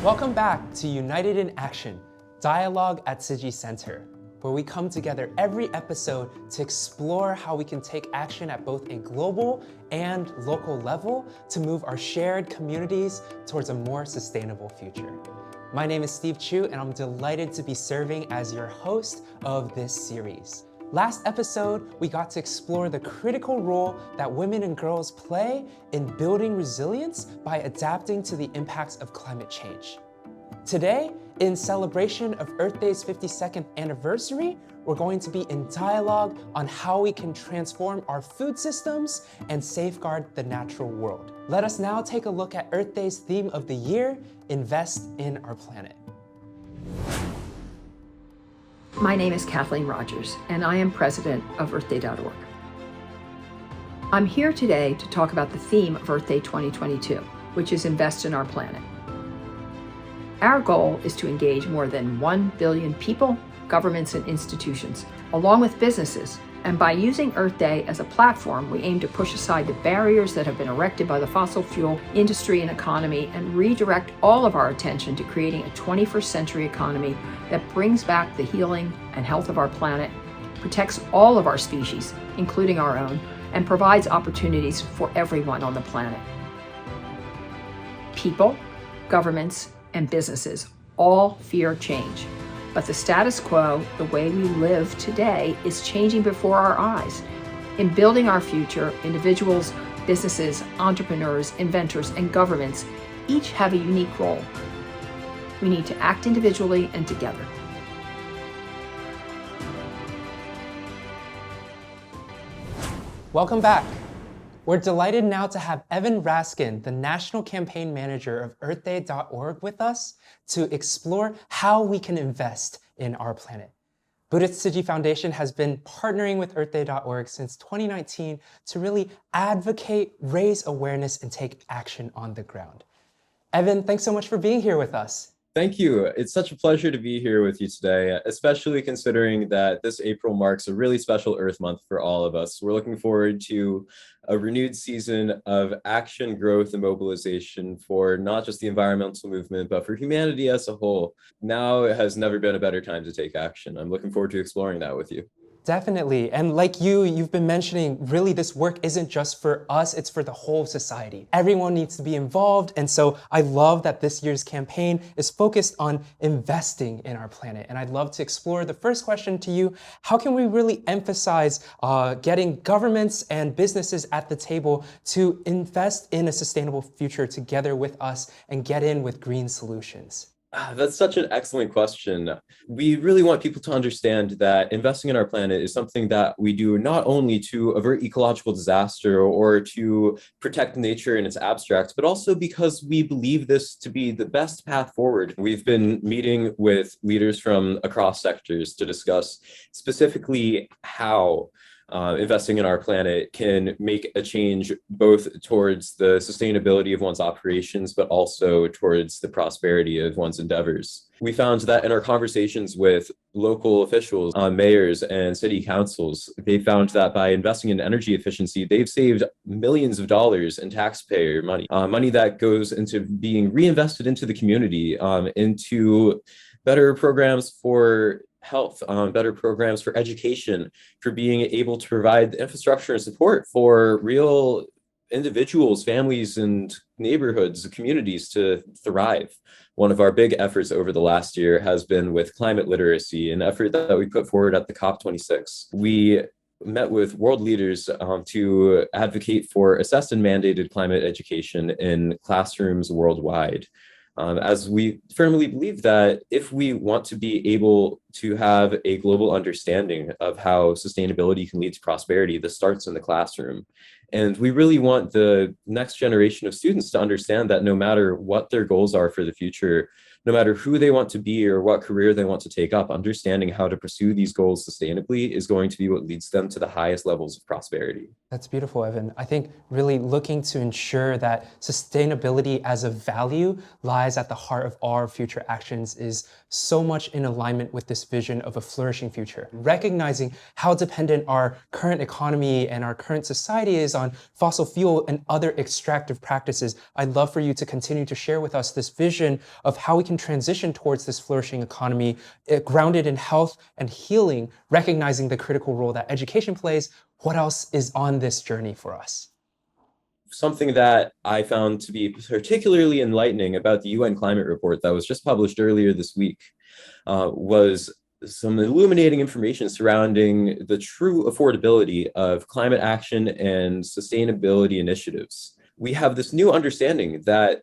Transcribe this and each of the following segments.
Welcome back to United in Action, Dialogue at Tzu Chi Center, where we come together every episode to explore how we can take action at both a global and local level to move our shared communities towards a more sustainable future. My name is Steve Chu, and I'm delighted to be serving as your host of this series. Last episode, we got to explore the critical role that women and girls play in building resilience by adapting to the impacts of climate change. Today, in celebration of Earth Day's 52nd anniversary, we're going to be in dialogue on how we can transform our food systems and safeguard the natural world. Let us now take a look at Earth Day's theme of the year, Invest in Our Planet. My name is Kathleen Rogers, and I am president of EarthDay.org. I'm here today to talk about the theme of Earth Day 2022, which is Invest in Our Planet. Our goal is to engage more than 1 billion people, governments, and institutions, along with businesses. And by using Earth Day as a platform, we aim to push aside the barriers that have been erected by the fossil fuel industry and economy and redirect all of our attention to creating a 21st century economy that brings back the healing and health of our planet, protects all of our species, including our own, and provides opportunities for everyone on the planet. People, governments, and businesses all fear change. But the status quo, the way we live today, is changing before our eyes. In building our future, individuals, businesses, entrepreneurs, inventors, and governments each have a unique role. We need to act individually and together. Welcome back. We're delighted now to have Evan Raskin, the National Campaign Manager of EarthDay.org, with us to explore how we can invest in our planet. Buddhist Tzu Chi Foundation has been partnering with EarthDay.org since 2019 to really advocate, raise awareness, and take action on the ground. Evan, thanks so much for being here with us. Thank you. It's such a pleasure to be here with you today, especially considering that this April marks a really special Earth Month for all of us. We're looking forward to a renewed season of action, growth, and mobilization for not just the environmental movement, but for humanity as a whole. Now it has never been a better time to take action. I'm looking forward to exploring that with you. Definitely. And like you've been mentioning, really this work isn't just for us, it's for the whole society. Everyone needs to be involved. And so I love that this year's campaign is focused on investing in our planet. And I'd love to explore the first question to you. How can we really emphasize getting governments and businesses at the table to invest in a sustainable future together with us and get in with green solutions? That's such an excellent question. We really want people to understand that investing in our planet is something that we do not only to avert ecological disaster or to protect nature in its abstract, but also because we believe this to be the best path forward. We've been meeting with leaders from across sectors to discuss specifically how investing in our planet can make a change both towards the sustainability of one's operations, but also towards the prosperity of one's endeavors. We found that in our conversations with local officials, mayors, and city councils, they found that by investing in energy efficiency, they've saved millions of dollars in taxpayer money, money that goes into being reinvested into the community, into better programs for health, better programs for education, for being able to provide the infrastructure and support for real individuals, families, and neighborhoods, communities to thrive. One of our big efforts over the last year has been with climate literacy, an effort that we put forward at the COP26. We met with world leaders to advocate for assessed and mandated climate education in classrooms worldwide. As we firmly believe that if we want to be able to have a global understanding of how sustainability can lead to prosperity, this starts in the classroom. And we really want the next generation of students to understand that no matter what their goals are for the future, no matter who they want to be or what career they want to take up, understanding how to pursue these goals sustainably is going to be what leads them to the highest levels of prosperity. That's beautiful, Evan. I think really looking to ensure that sustainability as a value lies at the heart of our future actions is so much in alignment with this vision of a flourishing future. Recognizing how dependent our current economy and our current society is on fossil fuel and other extractive practices, I'd love for you to continue to share with us this vision of how we can transition towards this flourishing economy, grounded in health and healing, recognizing the critical role that education plays. What else is on this journey for us? Something that I found to be particularly enlightening about the UN climate report that was just published earlier this week was some illuminating information surrounding the true affordability of climate action and sustainability initiatives. We have this new understanding that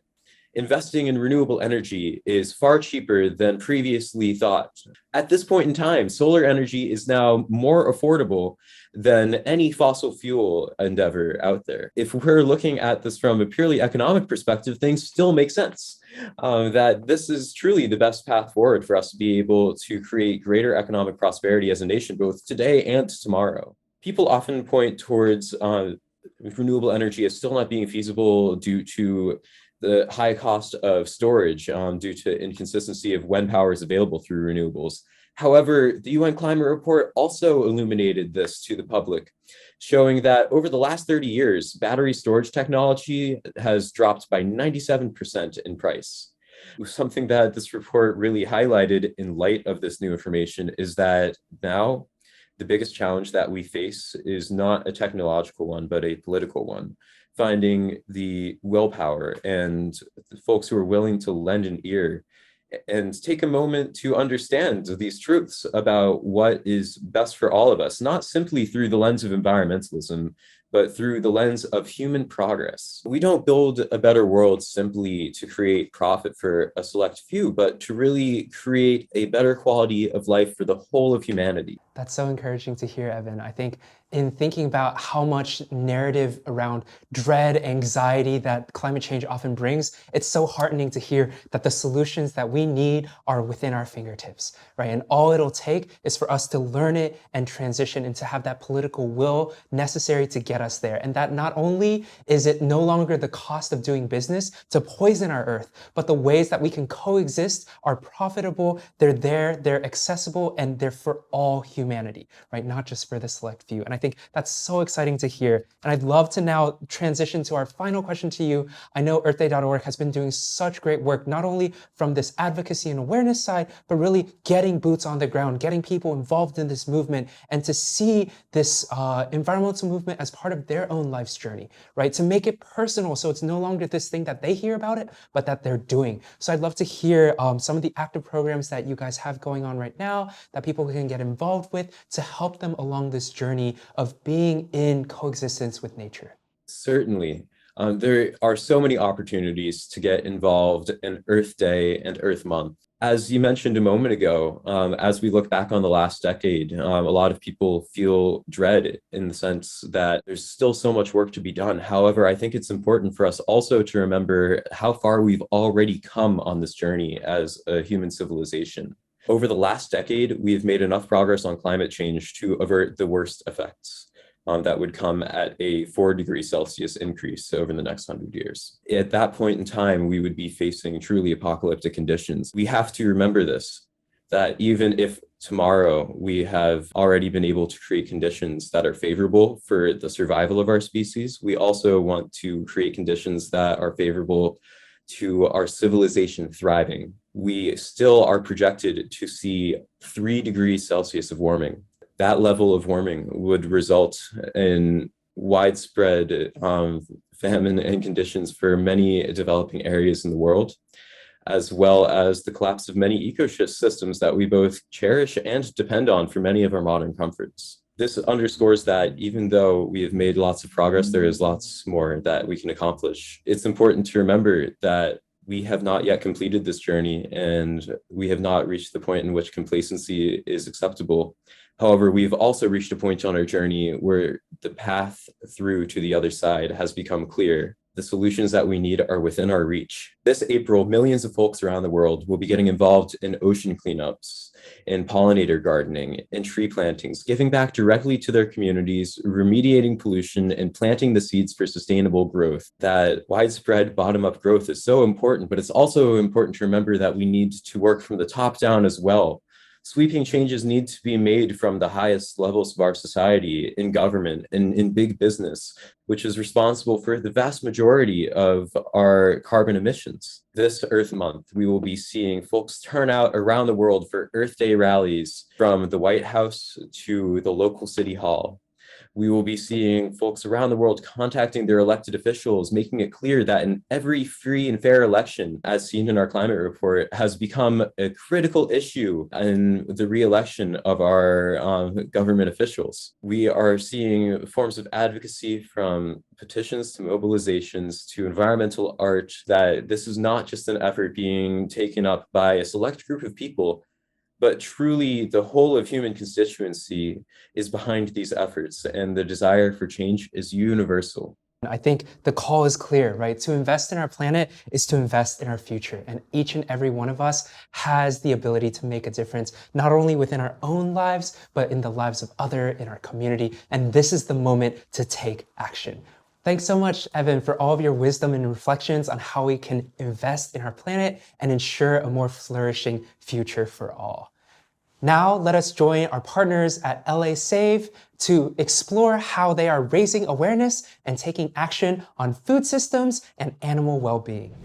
investing in renewable energy is far cheaper than previously thought. At this point in time, solar energy is now more affordable than any fossil fuel endeavor out there. If we're looking at this from a purely economic perspective, things still make sense. That this is truly the best path forward for us to be able to create greater economic prosperity as a nation, both today and tomorrow. People often point towards renewable energy as still not being feasible due to the high cost of storage due to inconsistency of when power is available through renewables. However, the UN climate report also illuminated this to the public, showing that over the last 30 years, battery storage technology has dropped by 97% in price. Something that this report really highlighted in light of this new information is that now the biggest challenge that we face is not a technological one, but a political one. Finding the willpower and the folks who are willing to lend an ear and take a moment to understand these truths about what is best for all of us, not simply through the lens of environmentalism, but through the lens of human progress. We don't build a better world simply to create profit for a select few, but to really create a better quality of life for the whole of humanity. That's so encouraging to hear, Evan. I think in thinking about how much narrative around dread, anxiety that climate change often brings, it's so heartening to hear that the solutions that we need are within our fingertips, right? And all it'll take is for us to learn it and transition and to have that political will necessary to get us there. And that not only is it no longer the cost of doing business to poison our earth, but the ways that we can coexist are profitable, they're there, they're accessible, and they're for all humanity, right? Not just for the select few. And I think that's so exciting to hear. And I'd love to now transition to our final question to you. I know EarthDay.org has been doing such great work, not only from this advocacy and awareness side, but really getting boots on the ground, getting people involved in this movement, and to see this environmental movement as part of their own life's journey, right? To make it personal, so it's no longer this thing that they hear about it, but that they're doing. So I'd love to hear some of the active programs that you guys have going on right now that people can get involved with to help them along this journey of being in coexistence with nature. Certainly. There are so many opportunities to get involved in Earth Day and Earth Month. As you mentioned a moment ago, as we look back on the last decade, a lot of people feel dread in the sense that there's still so much work to be done. However, I think it's important for us also to remember how far we've already come on this journey as a human civilization. Over the last decade, we've made enough progress on climate change to avert the worst effects that would come at a 4 °C increase over the next 100 years. At that point in time, we would be facing truly apocalyptic conditions. We have to remember this, that even if tomorrow we have already been able to create conditions that are favorable for the survival of our species, we also want to create conditions that are favorable to our civilization thriving. We still are projected to see 3 °C of warming. That level of warming would result in widespread famine and conditions for many developing areas in the world, as well as the collapse of many ecosystems that we both cherish and depend on for many of our modern comforts. This underscores that even though we have made lots of progress, there is lots more that we can accomplish. It's important to remember that we have not yet completed this journey and we have not reached the point in which complacency is acceptable. However, we've also reached a point on our journey where the path through to the other side has become clear. the solutions that we need are within our reach. This April, millions of folks around the world will be getting involved in ocean cleanups, in pollinator gardening, in tree plantings, giving back directly to their communities, remediating pollution, and planting the seeds for sustainable growth. That widespread bottom-up growth is so important, but it's also important to remember that we need to work from the top down as well. Sweeping changes need to be made from the highest levels of our society, in government, and in big business, which is responsible for the vast majority of our carbon emissions. This Earth Month, we will be seeing folks turn out around the world for Earth Day rallies, from the White House to the local city hall. We will be seeing folks around the world contacting their elected officials, making it clear that in every free and fair election, as seen in our climate report, has become a critical issue in the re-election of our government officials. We are seeing forms of advocacy, from petitions to mobilizations to environmental art, that this is not just an effort being taken up by a select group of people, but truly the whole of human constituency is behind these efforts, and the desire for change is universal. I think the call is clear, right? To invest in our planet is to invest in our future. And each and every one of us has the ability to make a difference, not only within our own lives, but in the lives of others, in our community. And this is the moment to take action. Thanks so much, Evan, for all of your wisdom and reflections on how we can invest in our planet and ensure a more flourishing future for all. Now, let us join our partners at LA Save to explore how they are raising awareness and taking action on food systems and animal well-being.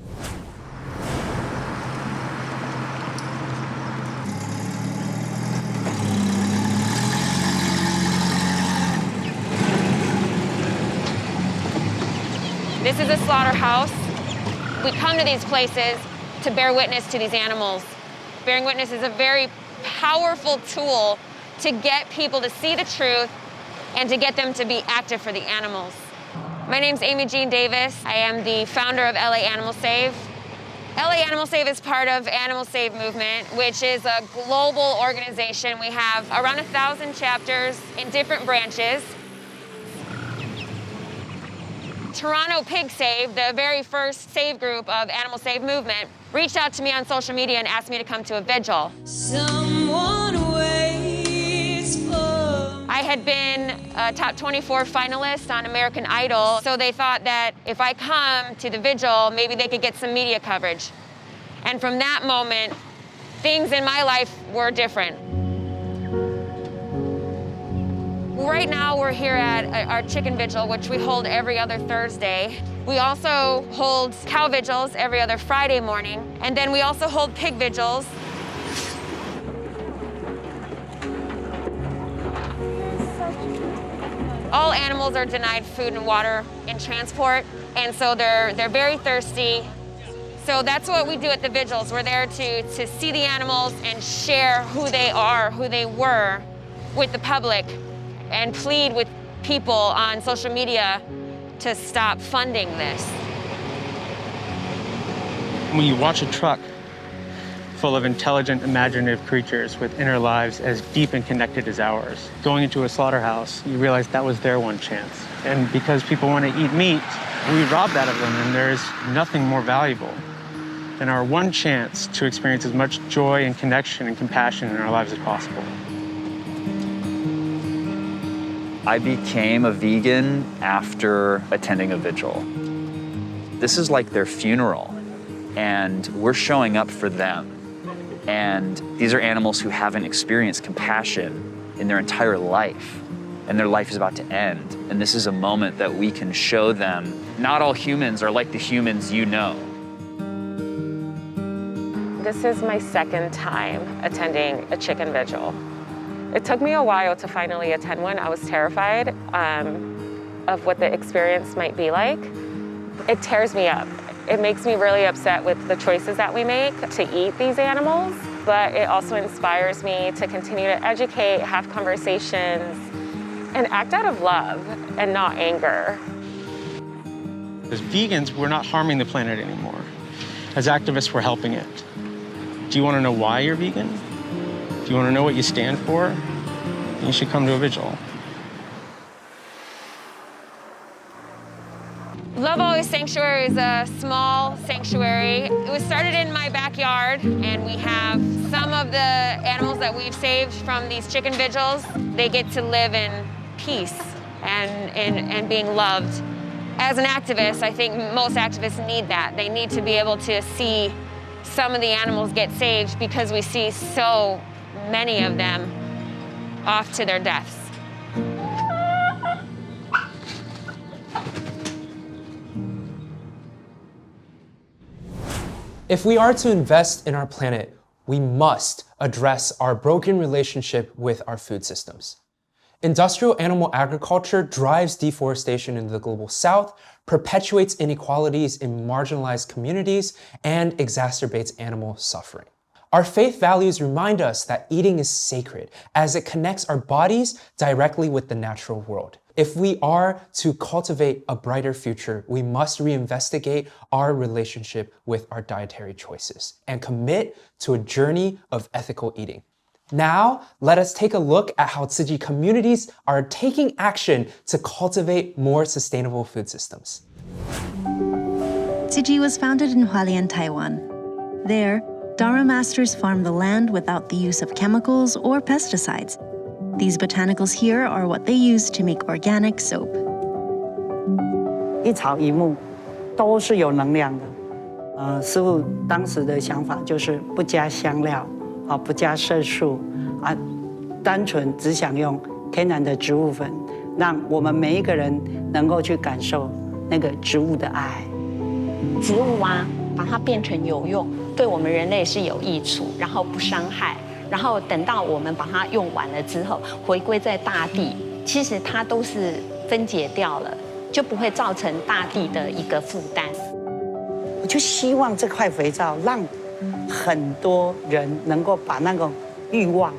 This is a slaughterhouse. We come to these places to bear witness to these animals. Bearing witness is a very powerful tool to get people to see the truth and to get them to be active for the animals. My name's Amy Jean Davis. I am the founder of LA Animal Save. LA Animal Save is part of Animal Save Movement, which is a global organization. We have around 1,000 chapters in different branches. Toronto Pig Save, the very first save group of Animal Save Movement, reached out to me on social media and asked me to come to a vigil. I had been a top 24 finalist on American Idol, so they thought that if I come to the vigil, maybe they could get some media coverage. And from that moment, things in my life were different. Right now, we're here at our chicken vigil, which we hold every other Thursday. We also hold cow vigils every other Friday morning. And then we also hold pig vigils. All animals are denied food and water in transport, and so they're very thirsty. So that's what we do at the vigils. We're there to see the animals and share who they are, who they were with the public, and plead with people on social media to stop funding this. When you watch a truck full of intelligent, imaginative creatures with inner lives as deep and connected as ours, going into a slaughterhouse, you realize that was their one chance. And because people want to eat meat, we rob that of them, and there's nothing more valuable than our one chance to experience as much joy and connection and compassion in our lives as possible. I became a vegan after attending a vigil. This is like their funeral, and we're showing up for them. And these are animals who haven't experienced compassion in their entire life, and their life is about to end. And this is a moment that we can show them, not all humans are like the humans you know. This is my second time attending a chicken vigil. It took me a while to finally attend one. I was terrified of what the experience might be like. It tears me up. It makes me really upset with the choices that we make to eat these animals, but it also inspires me to continue to educate, have conversations, and act out of love and not anger. As vegans, we're not harming the planet anymore. As activists, we're helping it. Do you want to know why you're vegan? Do you want to know what you stand for? You should come to a vigil. Love always sanctuary is a small sanctuary. It was started in my backyard, and we have some of the animals that we've saved from these chicken vigils. They get to live in peace and being loved. As an activist, I think most activists need that. They need to be able to see some of the animals get saved because we see so many of them off to their deaths. If we are to invest in our planet, we must address our broken relationship with our food systems. Industrial animal agriculture drives deforestation in the global south, perpetuates inequalities in marginalized communities, and exacerbates animal suffering. Our faith values remind us that eating is sacred as it connects our bodies directly with the natural world. If we are to cultivate a brighter future, we must reinvestigate our relationship with our dietary choices and commit to a journey of ethical eating. Now, let us take a look at how Tzu Chi communities are taking action to cultivate more sustainable food systems. Tzu Chi was founded in Hualien, Taiwan. There, Dharma masters farm the land without the use of chemicals or pesticides. These botanicals here are what they use to make organic soap. 一草一木都是有能量的。师父当时的想法就是不加香料，不加色素，单纯只想用天然的植物粉，让我们每一个人能够去感受那个植物的爱。植物啊，把它变成有用，对我们人类是有益处，然后不伤害。然后等到我们把它用完了之后，回归在大地，其实它都是分解掉了，就不会造成大地的一个负担。我就希望这块肥皂让很多人能够把那种欲望、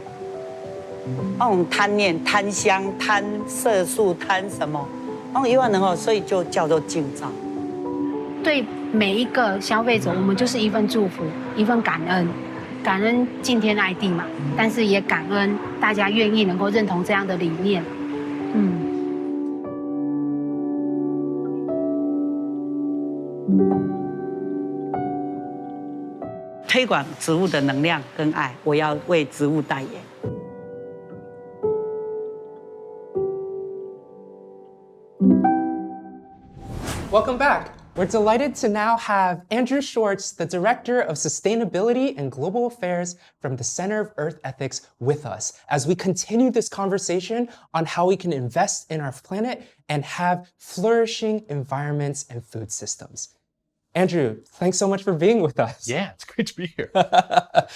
那种贪念、贪香、贪色素、贪什么，那种欲望能够，所以就叫做净皂。对每一个消费者，我们就是一份祝福，一份感恩。感恩敬天爱地嘛，但是也感恩大家愿意能够认同这样的理念。推广植物的能量跟爱，我要为植物代言。Welcome back. We're delighted to now have Andrew Schwartz, the Director of Sustainability and Global Affairs from the Center of Earth Ethics, with us as we continue this conversation on how we can invest in our planet and have flourishing environments and food systems. Andrew, thanks so much for being with us. Yeah, it's great to be here.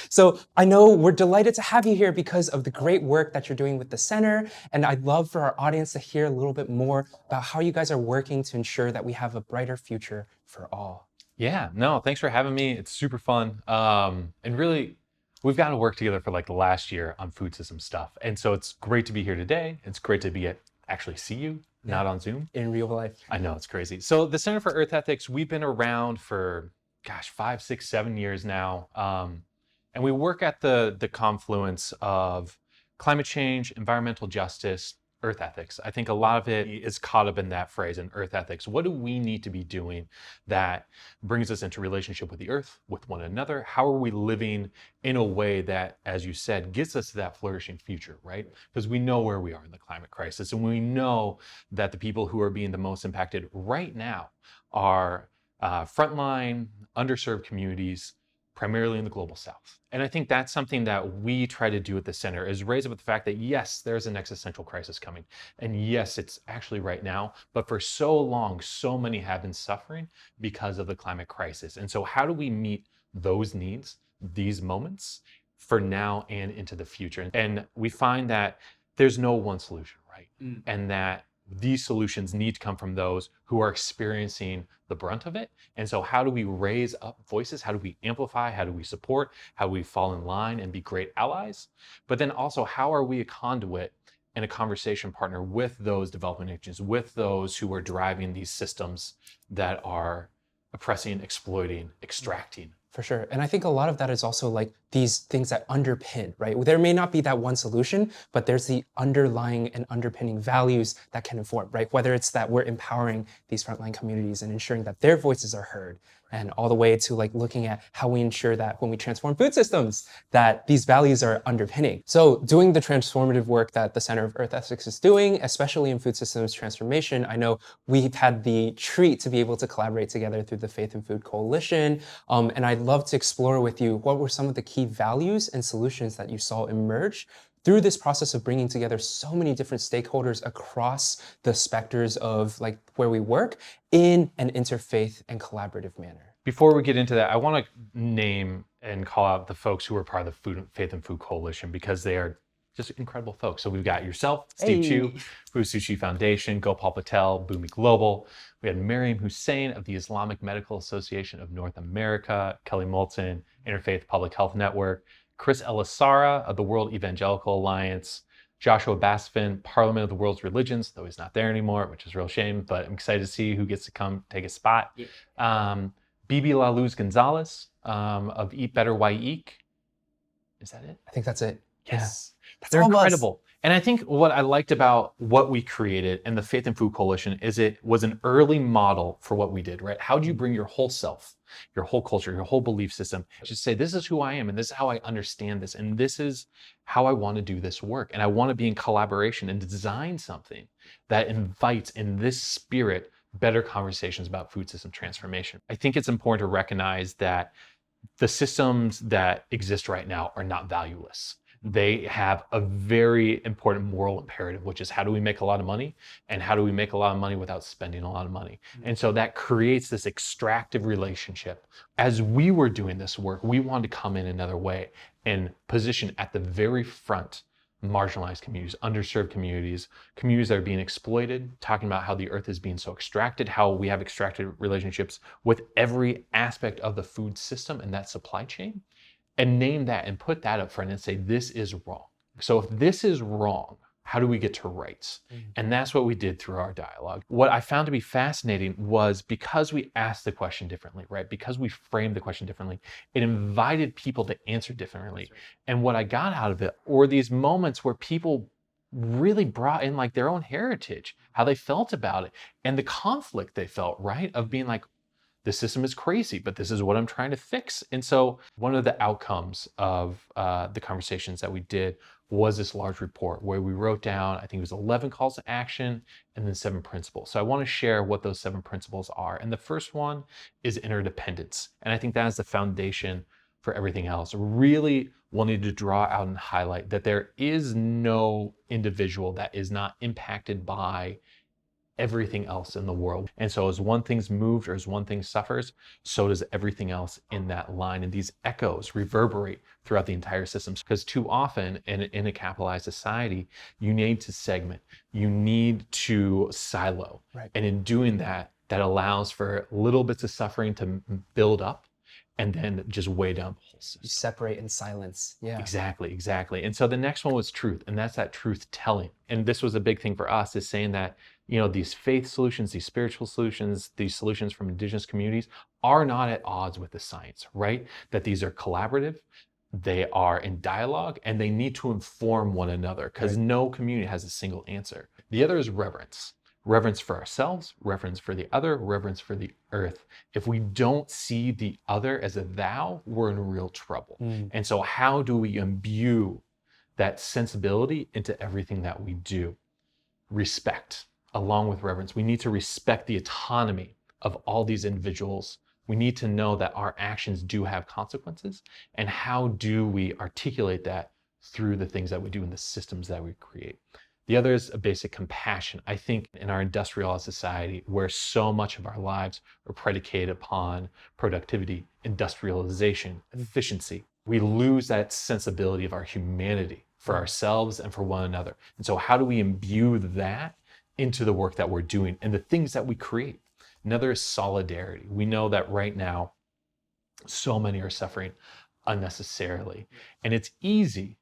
So I know we're delighted to have you here because of the great work that you're doing with the center. And I'd love for our audience to hear a little bit more about how you guys are working to ensure that we have a brighter future for all. Yeah, no, thanks for having me. It's super fun. And really, we've gotten to work together for like the last year on food system stuff. And so it's great to be here today. It's great to actually see you. Not on Zoom. In real life. I know, it's crazy. So the Center for Earth Ethics, we've been around for, 5, 6, 7 years now. And we work at the confluence of climate change, environmental justice, earth ethics. I think a lot of it is caught up in that phrase, in earth ethics. What do we need to be doing that brings us into relationship with the earth, with one another? How are we living in a way that, as you said, gets us to that flourishing future, right? Because we know where we are in the climate crisis, and we know that the people who are being the most impacted right now are frontline, underserved communities, primarily in the global south. And I think that's something that we try to do at the center, is raise up the fact that yes, there's an existential crisis coming. And yes, it's actually right now, but for so long, so many have been suffering because of the climate crisis. And so how do we meet those needs, these moments, for now and into the future? And we find that there's no one solution, right? And that these solutions need to come from those who are experiencing the brunt of it. And so how do we raise up voices? How do we amplify? How do we support? How do we fall in line and be great allies? But then also, how are we a conduit and a conversation partner with those development agents, with those who are driving these systems that are oppressing, exploiting, extracting For sure. And I think a lot of that is also like these things that underpin, right? There may not be that one solution, but there's the underlying and underpinning values that can inform, right? Whether it's that we're empowering these frontline communities and ensuring that their voices are heard, and all the way to like looking at how we ensure that when we transform food systems, that these values are underpinning. So doing the transformative work that the Center of Earth Ethics is doing, especially in food systems transformation, I know we've had the treat to be able to collaborate together through the Faith and Food Coalition. And I'd love to explore with you what were some of the key values and solutions that you saw emerge through this process of bringing together so many different stakeholders across the specters of like where we work in an interfaith and collaborative manner. Before we get into that, I want to name and call out the folks who are part of the Faith and Food Coalition, because they are just incredible folks. So we've got yourself, Steve Chu, who's Tzu Chi Foundation, Gopal Patel, Bhumi Global. We had Miriam Hussein of the Islamic Medical Association of North America, Kelly Moulton, Interfaith Public Health Network, Chris Elisara of the World Evangelical Alliance, Joshua Basfin, Parliament of the World's Religions, though he's not there anymore, which is a real shame, but I'm excited to see who gets to come take a spot. Yeah. Bibi La Luz Gonzalez of Eat Better Why Eek. Is that it? I think that's it. Yes. Yeah. They're incredible. And I think what I liked about what we created and the Faith and Food Coalition is it was an early model for what we did, right? How do you bring your whole self, your whole culture, your whole belief system, just say, this is who I am and this is how I understand this and this is how I want to do this work. And I want to be in collaboration and design something that invites in this spirit better conversations about food system transformation. I think it's important to recognize that the systems that exist right now are not valueless. They have a very important moral imperative, which is how do we make a lot of money and how do we make a lot of money without spending a lot of money? And so that creates this extractive relationship. As we were doing this work, we wanted to come in another way and position at the very front marginalized communities, underserved communities, communities that are being exploited, talking about how the earth is being so extracted, how we have extracted relationships with every aspect of the food system and that supply chain. And name that and put that up front and say, this is wrong. So if this is wrong, how do we get to rights? And that's what we did through our dialogue. What I found to be fascinating was because we asked the question differently, right? Because we framed the question differently, it invited people to answer differently. And what I got out of it were these moments where people really brought in like their own heritage, how they felt about it, and the conflict they felt, right? Of being like, the system is crazy, but this is what I'm trying to fix. And so one of the outcomes of the conversations that we did was this large report where we wrote down, I think it was 11 calls to action and then 7 principles. So I want to share what those 7 principles are. And the first one is interdependence. And I think that is the foundation for everything else. Really wanted to draw out and highlight that there is no individual that is not impacted by everything else in the world. And so as one thing's moved or as one thing suffers, so does everything else in that line. And these echoes reverberate throughout the entire system. Because too often in a capitalized society, you need to segment, you need to silo. Right. And in doing that, that allows for little bits of suffering to build up and then just weigh down the whole system. You separate in silence. Yeah. Exactly, exactly. And so the next one was truth, and that's that truth telling. And this was a big thing for us, is saying that, you know, these faith solutions, these spiritual solutions, these solutions from indigenous communities are not at odds with the science, right? That these are collaborative, they are in dialogue, and they need to inform one another because no community has a single answer. The other is reverence. Reverence for ourselves, reverence for the other, reverence for the earth. If we don't see the other as a thou, we're in real trouble. And so how do we imbue that sensibility into everything that we do? Respect, along with reverence. We need to respect the autonomy of all these individuals. We need to know that our actions do have consequences. And how do we articulate that through the things that we do in the systems that we create? The other is a basic compassion. I think in our industrialized society, where so much of our lives are predicated upon productivity, industrialization, efficiency, we lose that sensibility of our humanity for ourselves and for one another. And so how do we imbue that into the work that we're doing and the things that we create? Another is solidarity. We know that right now, so many are suffering unnecessarily. And it's easy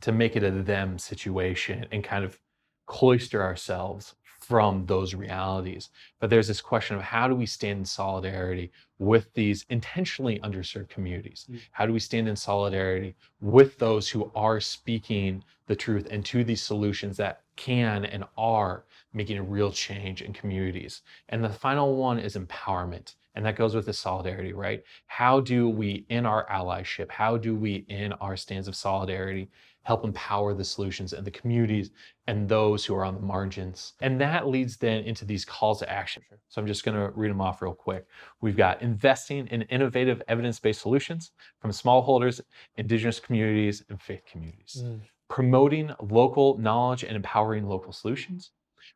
to make it a them situation and kind of cloister ourselves from those realities. But there's this question of how do we stand in solidarity with these intentionally underserved communities? How do we stand in solidarity with those who are speaking the truth and to these solutions that can and are making a real change in communities? And the final one is empowerment. And that goes with the solidarity, right? How do we, in our allyship, how do we, in our stands of solidarity, help empower the solutions and the communities and those who are on the margins? And that leads then into these calls to action. So I'm just going to read them off real quick. We've got investing in innovative evidence-based solutions from smallholders, indigenous communities, and faith communities. Promoting local knowledge and empowering local solutions.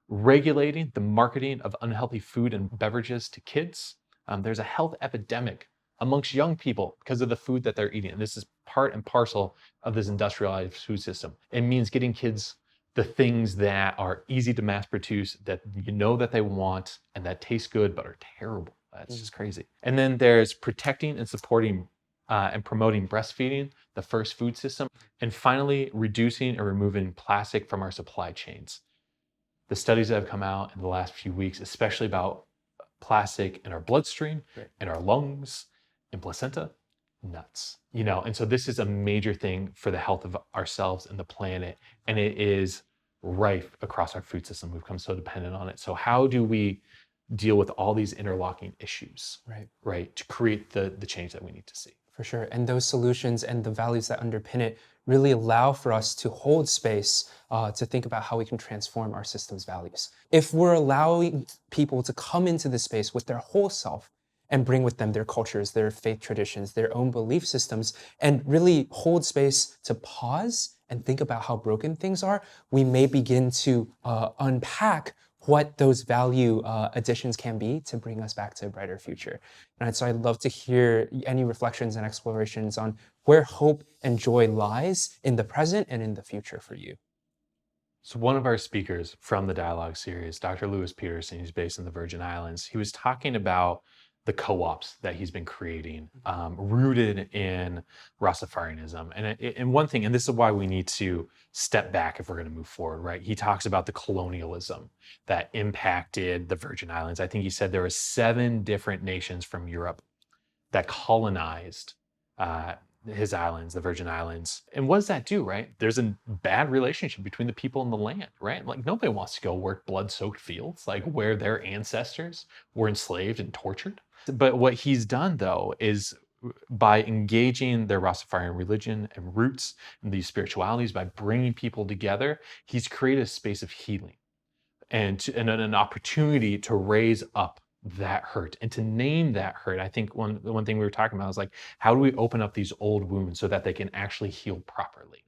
Regulating the marketing of unhealthy food and beverages to kids. There's a health epidemic amongst young people because of the food that they're eating. And this is part and parcel of this industrialized food system. It means getting kids the things that are easy to mass produce, that you know that they want and that taste good but are terrible. That's just crazy. And then there's protecting and supporting and promoting breastfeeding, the first food system. And finally, reducing and removing plastic from our supply chains. The studies that have come out in the last few weeks, especially about plastic in our bloodstream, in our lungs, in placenta, nuts. You know, and so this is a major thing for the health of ourselves and the planet, and it is rife across our food system. We've become so dependent on it. So how do we deal with all these interlocking issues, right, to create the change that we need to see? For sure. And those solutions and the values that underpin it really allow for us to hold space to think about how we can transform our system's values. If we're allowing people to come into the space with their whole self and bring with them their cultures, their faith traditions, their own belief systems, and really hold space to pause and think about how broken things are, we may begin to unpack what those value additions can be to bring us back to a brighter future. And so I'd love to hear any reflections and explorations on where hope and joy lies in the present and in the future for you. So one of our speakers from the dialogue series, Dr. Lewis Peterson, who's based in the Virgin Islands, he was talking about the co-ops that he's been creating, rooted in Rastafarianism. And one thing, and this is why we need to step back if we're going to move forward, right? He talks about the colonialism that impacted the Virgin Islands. I think he said there were 7 different nations from Europe that colonized his islands, the Virgin Islands. And what does that do, right? There's a bad relationship between the people and the land, right? Like nobody wants to go work blood-soaked fields, like where their ancestors were enslaved and tortured. But what he's done, though, is by engaging their Rastafarian religion and roots and these spiritualities, by bringing people together, he's created a space of healing and an opportunity to raise up that hurt and to name that hurt. I think one thing we were talking about is like, how do we open up these old wounds so that they can actually heal properly?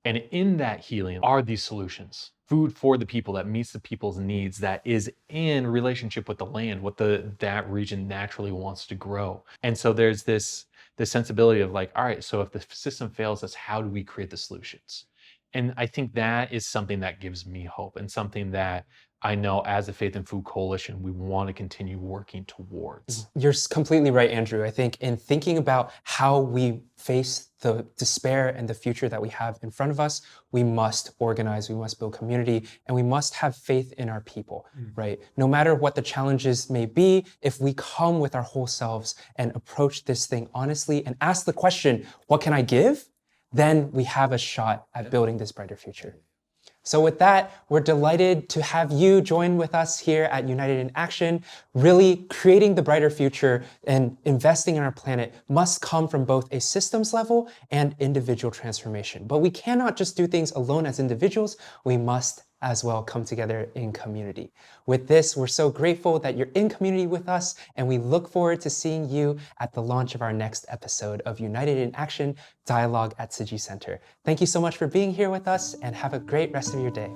And in that healing are these solutions. Food for the people that meets the people's needs, that is in relationship with the land, what that region naturally wants to grow. And so there's this sensibility of like, all right, so if the system fails us, how do we create the solutions? And I think that is something that gives me hope and something that I know as a Faith and Food Coalition, we want to continue working towards. You're completely right, Andrew. I think in thinking about how we face the despair and the future that we have in front of us, we must organize, we must build community, and we must have faith in our people, right? No matter what the challenges may be, if we come with our whole selves and approach this thing honestly and ask the question, what can I give? Then we have a shot at building this brighter future. So with that, we're delighted to have you join with us here at United in Action. Really creating the brighter future and investing in our planet must come from both a systems level and individual transformation. But we cannot just do things alone as individuals. We must as well come together in community. With this, we're so grateful that you're in community with us, and we look forward to seeing you at the launch of our next episode of United in Action Dialogue at Tzu Chi Center. Thank you so much for being here with us, and have a great rest of your day.